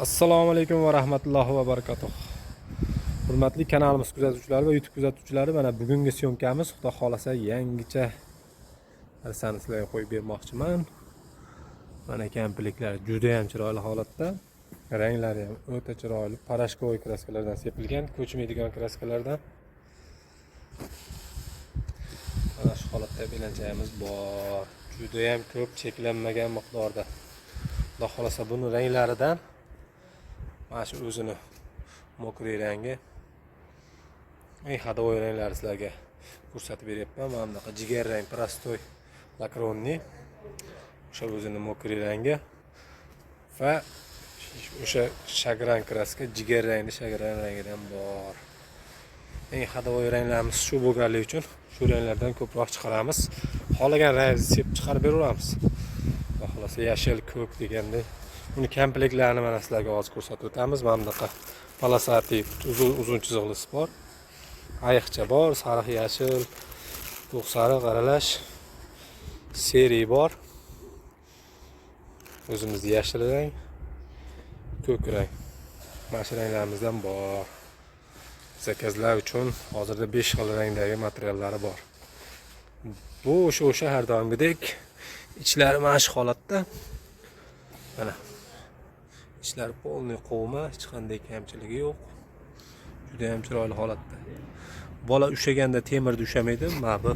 Assalomu alaykum va rahmatullohi va barakatuh. Hurmatli kanalimiz kuzatuvchilari va YouTube kuzatuvchilari, mana bugungi syomkamiz xudo xolasa yangicha narsani sizlarga qo'yib bermoqchiman. Mana kampliklar juda ham chiroyli holatda. Ranglari ham o'ta chiroyli, parashkovoy kraskalardan sepilgan, ko'chmaydigan kraskalardan. Mana shu holatda belanchayimiz bor. Juda ham ko'p, cheklanmagan miqdorda. Xudo xolasa buni ranglaridan mana shu o'zini mokriy rangi, eng hadovoy ranglarni sizlarga ko'rsatib beryapman. Mana bunaqa jigar rang, prostoy lakronni, o'sha o'zini mokriy rangi va o'sha shagran kraska, jigar rangli shagran rangidan bor. Eng hadovoy ranglarimiz shu bo'lganligi uchun shu ranglardan ko'proq chiqaramiz. Xohlagan rangingizni sepib chiqarib beraveramiz. Xohlasa yashil, ko'k degandek. Buni komplekslarini mana sizlarga hozir ko'rsatib o'tamiz. Mana bunaqa polosati uzun chiziqlisi bor. Ayiqcha bor, sariq, yashil, to'q sariq aralash seriya bor. O'zimizning yashil rang, ko'k rang. Mana shu ranglarimizdan bor. Zakazlar uchun hozirda 5 xil rangdagi materiallari bor. Bu o'sha har doimgidek ichlari mana shu holatda. Mana ishlar polniy qovma, hech qanday kamchiligi yo'q. Juda ham chiroyli holatda. Bola ushaganda temirda ushamaydi. Mana bu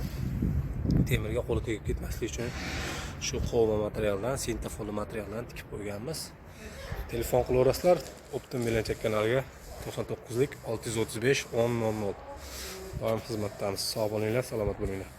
temirga qo'li tegib ketmasligi uchun shu qovma materialdan, sintafoli materialdan tikib qo'yganmiz. Telefon qilaverasizlar Optim Belanchak kanaliga 99lik 635 1000. Doim xizmatdamiz. Sog' bo'linglar, salomat bo'linglar.